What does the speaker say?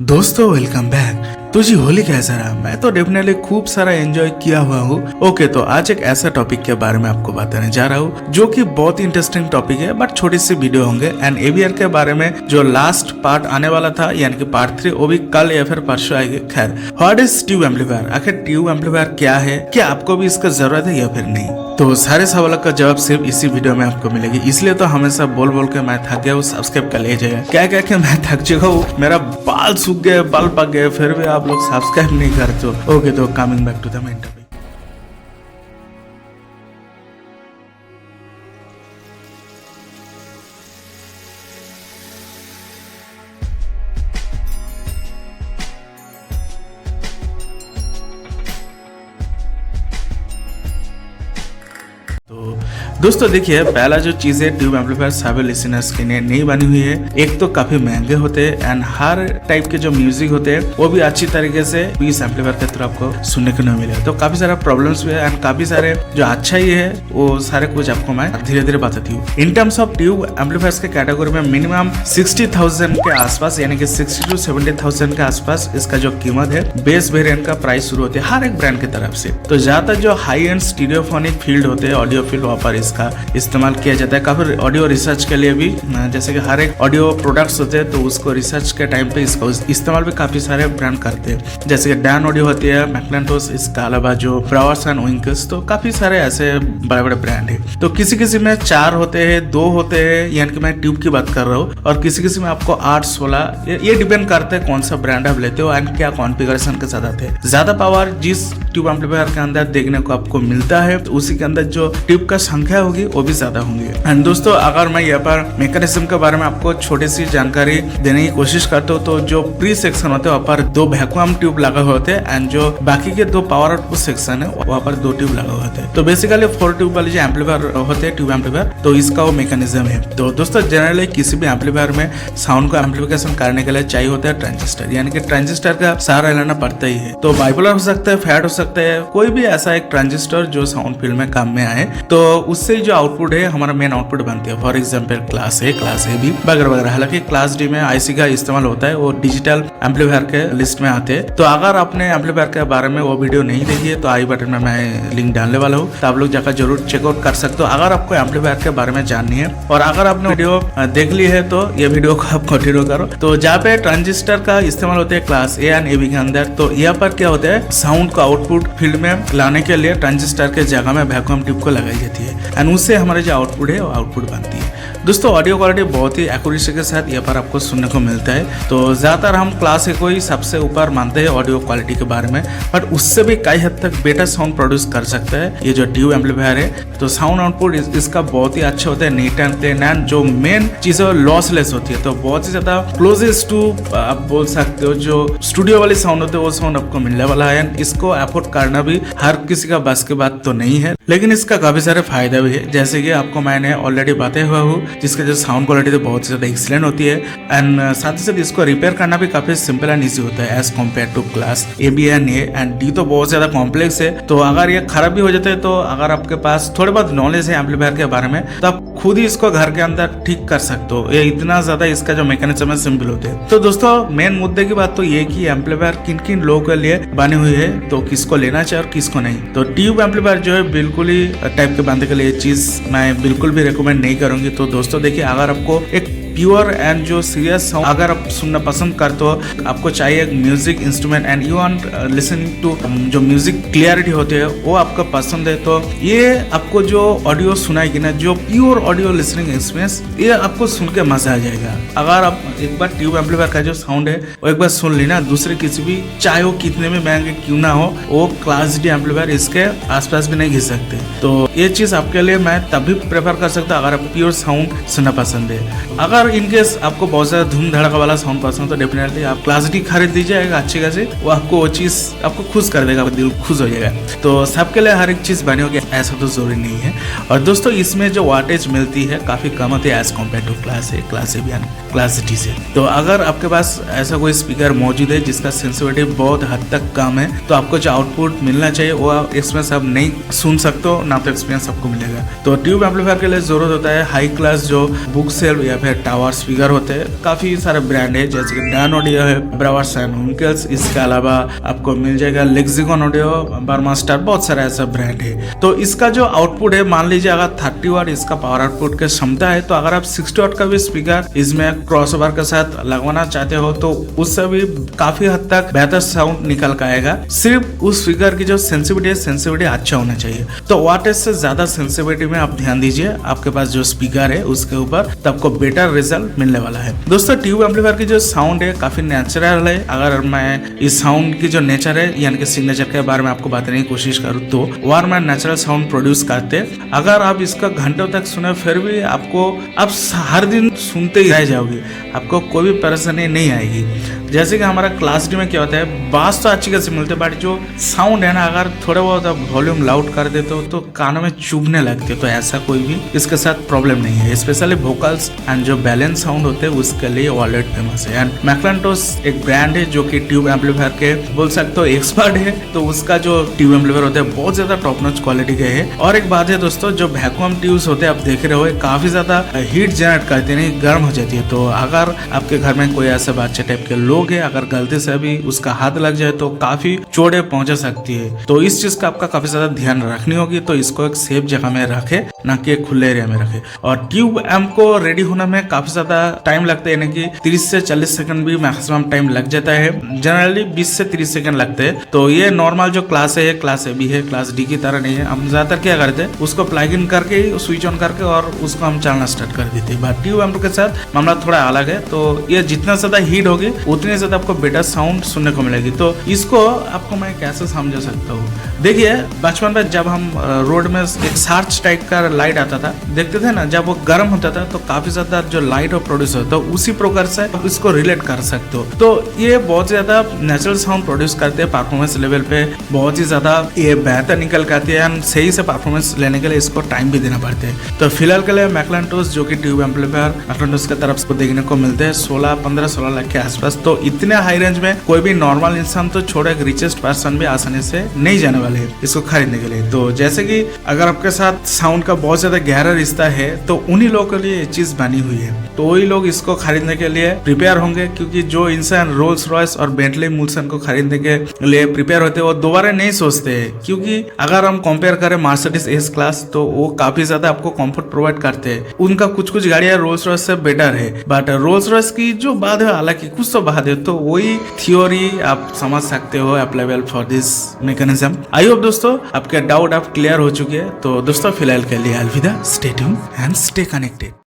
दोस्तों welcome back. तो जी होली कैसा रहा? मैं तो डेफिनेटली खूब सारा एंजॉय किया हुआ हूँ। ओके, तो आज एक ऐसा टॉपिक के बारे में आपको बताने जा रहा हूँ जो कि बहुत ही इंटरेस्टिंग टॉपिक है, बट छोटी सी वीडियो होंगे। एंड एवीआर के बारे में जो लास्ट पार्ट आने वाला था यानी कि पार्ट 3, वो भी कल या फिर परसों आएगी। खैर, व्हाट इज ट्यूब एम्पलीफायर? आखिर ट्यूब एम्पलीफायर क्या है, क्या आपको भी इसका जरूरत है या फिर नहीं? तो सारे सवालों का जवाब सिर्फ इसी वीडियो में आपको मिलेगी, इसलिए तो हमेशा बोल बोल के मैं थक गया हूँ। सब्सक्राइब कर लीजिएगा। क्या क्या क्या मैं थक चुका हूँ, मेरा बाल सूख गए, बाल पक गए, फिर भी आप लोग सब्सक्राइब नहीं करते हो। ओके, तो coming back to the main topic. तो दोस्तों देखिए, पहला जो चीज है, ट्यूब एम्पलीफायर सभी लिसनर्स के लिए नहीं बनी हुई है। एक तो काफी महंगे होते हैं एंड हर टाइप के जो म्यूजिक होते हैं वो भी अच्छी तरीके से इस एम्पलीफायर के थ्रू आपको सुनने को नहीं मिलेगा। तो काफी सारा प्रॉब्लम्स भी है एंड काफी सारे जो अच्छा ही है वो सारे कुछ आपको मैं धीरे धीरे बताती हूँ। In terms of tube amplifiers के कैटेगरी में मिनिमम 60,000 के आसपास यानी कि 60 to 70,000 के आसपास इसका जो कीमत है, बेस वेरिएंट का प्राइस शुरू होती है हर एक ब्रांड की तरफ से। तो ज्यादातर जो हाई एंड स्टीरियोफोनिक फील्ड होते हैं, ऑडियो फील्ड, वहाँ पर इसका इस्तेमाल किया जाता है। काफी ऑडियो रिसर्च के लिए भी, जैसे कि हर एक ऑडियो प्रोडक्ट्स होते हैं तो उसको रिसर्च के टाइम पे इसका इस्तेमाल भी काफी सारे ब्रांड करते हैं, जैसे कि डैन ऑडियो होती है, मैक्लेंटोस, इसके अलावा जो ब्रावर्स एंड विंकस। तो काफी सारे ऐसे बड़े बड़े ब्रांड है। तो किसी किसी में 4 होते हैं, 2 होते हैं, यानी कि मैं ट्यूब की बात कर रहा हूँ, और किसी किसी में आपको 8, 16, ये डिपेंड करता है कौन सा ब्रांड आप लेते हो एंड क्या कॉन्फ़िगरेशन के साथ आते हैं। ज्यादा पावर जिस ट्यूब एम्पलीफायर के अंदर देखने को आपको मिलता है, तो उसी के अंदर जो ट्यूब का संख्या होगी वो भी ज्यादा होंगे। एंड दोस्तों, अगर मैं यहाँ पर मैकेनिज्म के बारे में आपको छोटी सी जानकारी देने की कोशिश करता हूँ, तो जो प्री सेक्शन होते हैं वहाँ पर 2 वैक्यूम ट्यूब लगा हुए होते हैं एंड जो बाकी के 2 पावर आउटपुट सेक्शन है वहाँ पर 2 ट्यूब लगा हुए होते हैं। तो बेसिकली 4 ट्यूब वाले जो एम्पलीफायर होते हैं, ट्यूब एम्पलीफायर, तो इसका वो मैकेनिज्म है। तो दोस्तों, जनरली किसी भी एम्पलीफायर में साउंड को एम्पलीफिकेशन करने के लिए चाहिए होता है ट्रांजिस्टर, यानी कि ट्रांजिस्टर का सहारा लेना पड़ता ही है। तो बाइपोलर हो सकता है, फैट हो सकता है, कोई भी ऐसा एक ट्रांजिस्टर जो साउंड फील्ड में काम में आए, तो उससे जो आउटपुट है हमारा मेन आउटपुट बनती है। फॉर एग्जांपल क्लास ए भी वगैरह वगैरह। हालांकि क्लास डी में आईसी का इस्तेमाल होता है, वो डिजिटल एम्पलीफायर के लिस्ट में आते हैं। तो अगर आपने एम्पलीफायर के बारे में वो वीडियो नहीं देखी है तो आई बटन में मैं लिंक डालने वाला हूँ, तो आप लोग जाकर जरूर चेकआउट कर सकते हो अगर आपको एम्पलीफायर के बारे में जाननी है। और अगर आपने वीडियो देख ली है तो ये वीडियो को आप कंटिन्यू करो। तो जहाँ पे ट्रांजिस्टर का इस्तेमाल होता है class A and A B के अंदर, तो यहाँ पर क्या होता है, साउंड को आउटपुट फील्ड में लाने के लिए ट्रांजिस्टर के जगह में वैक्यूम ट्यूब को लगाई जाती है एंड उससे हमारे जो आउटपुट है वो आउटपुट बनती है। दोस्तों, ऑडियो क्वालिटी बहुत ही एक्यूरेसी के साथ यहाँ पर आपको सुनने को मिलता है। तो ज्यादातर हम क्लास ए को ही सबसे ऊपर मानते हैं ऑडियो क्वालिटी के बारे में, बट उससे भी कई हद तक बेटर साउंड प्रोड्यूस कर सकता है ये जो ट्यूब एम्पलीफायर है। तो साउंड आउटपुट इसका बहुत ही अच्छा होता है, नीट एंड क्लीन, एंड जो मेन चीज है लॉसलेस होती है। तो बहुत ही ज्यादा क्लोजेस्ट टू आप बोल सकते हो जो स्टूडियो वाली साउंड होते है वो साउंड आपको मिलने वाला है। इसको अफोर्ड करना भी हर किसी का बस की बात तो नहीं है, लेकिन इसका काफी सारे फायदे भी है, जैसे कि आपको मैंने ऑलरेडी बताया हुआ हूँ, जिसका जो साउंड क्वालिटी तो बहुत ज्यादा एक्सीलेंट होती है एंड साथ ही साथ इसको रिपेयर करना भी काफी सिंपल एंड इजी होता है as compare to class A B and A and D. तो बहुत ज्यादा कॉम्प्लेक्स है। तो अगर ये खराब भी हो जाता है, तो अगर आपके पास थोड़े बहुत नॉलेज है एम्पलीफायर के बारे में, तो आप खुद ही इसको घर के अंदर ठीक कर सकते हो। ये इतना ज्यादा इसका जो मैकेनिज्म है सिंपल होते हैं। तो दोस्तों, मेन मुद्दे की बात तो ये कि एम्पलीफायर किन किन लोगों के लिए बनी हुई है, तो किसको लेना चाहिए और किसको नहीं। तो ट्यूब एम्पलीफायर जो है बिल्कुल ही टाइप के बंदे के लिए चीज मैं बिल्कुल भी रिकमेंड नहीं करूंगी। तो दोस्तों देखिए, अगर आपको एक प्योर एंड जो सीरियस साउंड अगर आप सुनना पसंद करते हो, आपको चाहिए एक music instrument and you want listening to जो म्यूजिक क्लियरिटी होती है वो आपको पसंद है, तो ये आपको जो ऑडियो सुनाएगी ना, जो प्योर ऑडियो लिसनिंग एक्सपीरियंस, ये आपको सुन के मजा आ जाएगा। अगर आप एक बार ट्यूब एम्पलीफायर का जो साउंड है वो एक बार सुन ली ना, दूसरे किसी भी, चाहे वो कितने में महंगे क्यों ना हो, वो क्लास डी एम्पलीफायर इसके आसपास भी नहीं घिस सकते। तो ये चीज आपके लिए मैं तभी प्रेफर कर सकता हूँ अगर आपको प्योर साउंड सुनना पसंद है। अगर इनकेस आपको बहुत ज्यादा धूम धड़का वाला साउंड पसंद, तो डेफिनेटली आप क्लास डी खरीद दीजिएगा अच्छी खासी, वो आपको वो चीज आपको खुश कर देगा, दिल खुश हो जाएगा। तो सबके लिए हर एक चीज बनी होगी ऐसा तो जरूरी नहीं है। और दोस्तों, इसमें जो वाटेज मिलती है काफी कम होती है as compare to class A, class A B, class D से। तो अगर आपके पास ऐसा कोई स्पीकर मौजूद है जिसका सेंसिटिविटी बहुत हद तक कम है, तो आपको जो आउटपुट मिलना चाहिए वो एक्सपीरियंस आप नहीं सुन सकते हो, ना तो एक्सपीरियंस आपको मिलेगा। तो ट्यूब एम्पलीफायर के लिए जरूरत होता है हाई क्लास जो बुक सेल्फ या फिर टावर स्पीकर होते हैं। काफी सारे ब्रांड है जैसे कि डैन ऑडियो है, ब्रावर्स एंड विंकल्स, इसके अलावा आपको मिल जाएगा लेक्सिकॉन ऑडियो, बर्मास्टर, बहुत सारा ऐसा ब्रांड है। तो इसका जो आउटपुट है, मान लीजिए अगर 30 वाट इसका पावर आउटपुट की क्षमता है, तो अगर आप 60 वाट का भी स्पीकर इसमें क्रॉसओवर के साथ लगवाना चाहते हो तो उससे भी काफी हद तक बेहतर साउंड निकल कर आएगा। सिर्फ उस स्पीकर की जो सेंसिटिविटी अच्छा होना चाहिए। तो वाटेज से ज्यादा सेंसिटिविटी में आप ध्यान दीजिए आपके पास जो स्पीकर है उसके ऊपर, तब आपको बेटर रिजल्ट मिलने वाला है। दोस्तों ट्यूब एम्पलीफायर की जो साउंड है काफी नेचुरल है। अगर मैं इस साउंड की जो नेचर है यानी कि सिग्नेचर के बारे में आपको बताने की कोशिश करूँ तो वारमैन नेचुरल साउंड प्रोड्यूस करते हैं। अगर आप इसका घंटों तक सुने फिर भी आपको आप हर दिन सुनते ही रह जाओगे, आपको कोई भी परेशानी नहीं आएगी। जैसे कि हमारा क्लास डी में क्या होता है, बास तो अच्छी कैसे मिलते हैं बट जो साउंड है ना, अगर थोड़ा बहुत आप वॉल्यूम लाउड कर देते हो तो कानों में चुभने लगते हो। तो ऐसा कोई भी इसके साथ प्रॉब्लम नहीं है। स्पेशली वोकल्स एंड जो बैलेंस साउंड होते हैं उसके लिए ऑलरेडी फेमस है। एंड मैक्लेंटोस एक ब्रांड है जो कि ट्यूब एम्पलीफायर के बोल सकते हो एक्सपर्ट है। तो उसका जो ट्यूब एम्पलीफायर होता है बहुत ज्यादा टॉप नॉच क्वालिटी के है। और एक बात है दोस्तों, जो वैक्यूम ट्यूब्स होते हैं आप देख रहे हो काफी ज्यादा हीट जनरेट करते हैं, गर्म हो जाती है। तो अगर आपके घर में कोई ऐसे बच्चे टाइप के लोग है, अगर गलती से भी उसका हाथ लग जाए तो काफी चोटें पहुंचा सकती है। तो इस चीज का आपका काफी ज्यादा ध्यान रखनी होगी। तो इसको एक सेफ जगह में रखे, ना कि खुले एरिया में रखे। और ट्यूब एम्प को रेडी होने में काफी ज्यादा टाइम लगता है, यानी कि 30 से 40 सेकंड भी मैक्सिमम टाइम लग जाता है। जनरली 20 से 30 सेकंड लगते हैं। तो ये नॉर्मल जो क्लास है, क्लास ए भी है, क्लास डी की तरह नहीं है। हम ज्यादातर क्या करते हैं, उसको प्लग इन करके स्विच ऑन करके और उसको हम चलना स्टार्ट कर देते हैं। बट ट्यूब एम्प के साथ मामला थोड़ा अलग है। तो ये जितना ज्यादा हीट होगी उतनी ज्यादा आपको बेटर साउंड सुनने को मिलेगी। तो इसको आपको मैं कैसे समझा सकता हूँ, देखिए बचपन में जब हम रोड में एक सार्च टाइप का लाइट आता था, देखते थे ना, जब वो गर्म होता था तो काफी ज्यादा जो लाइट और प्रोड्यूस होता है, उसी प्रकार से आप इसको रिलेट कर सकते हो। तो ये बहुत ज्यादा नेचुरल साउंड प्रोड्यूस करते हैं। परफॉर्मेंस लेवल पे बहुत ही ज्यादा ये बेहतर निकल के आती है। सही से परफॉर्मेंस लेने के लिए इसको टाइम भी देना पड़ता है। तो फिलहाल के लिए मैक्लेंटोस जो कि ट्यूब एम्पलीफायर मैक्लेंटोस की तरफ से देखने को मिलते हैं 15-16 लाख के आसपास। तो इतने हाई रेंज में कोई भी नॉर्मल इंसान तो छोड़े एक रिचेस्ट पर्सन भी आसानी से नहीं जाने वाले हैं इसको खरीदने के लिए। तो जैसे कि अगर आपके साथ साउंड का बहुत ज्यादा गहरा रिश्ता है तो उन्हीं लोगों के लिए ये चीज बनी हुई है। तो वही लोग इसको खरीदने के लिए प्रिपेयर होंगे, क्योंकि जो इंसान रोल्स रॉयस और बेंटली मुल्सन को खरीदने के लिए प्रिपेयर होते हैं वो दोबारा नहीं सोचते हैं। क्योंकि अगर हम कंपेयर करें मर्सिडीज एस क्लास तो वो काफी ज्यादा आपको कंफर्ट प्रोवाइड करते हैं। उनका कुछ गाड़ियां रोल्स रॉयस से बेटर है, बट रोल्स रॉयस की जो बात है, हालांकि कुछ तो बात है, तो वही थ्योरी आप समझ सकते हो applicable for this mechanism. I hope दोस्तों आपके डाउट आप क्लियर हो चुके हैं। तो दोस्तों फिलहाल के लिए अलविदा, stay tuned and stay connected.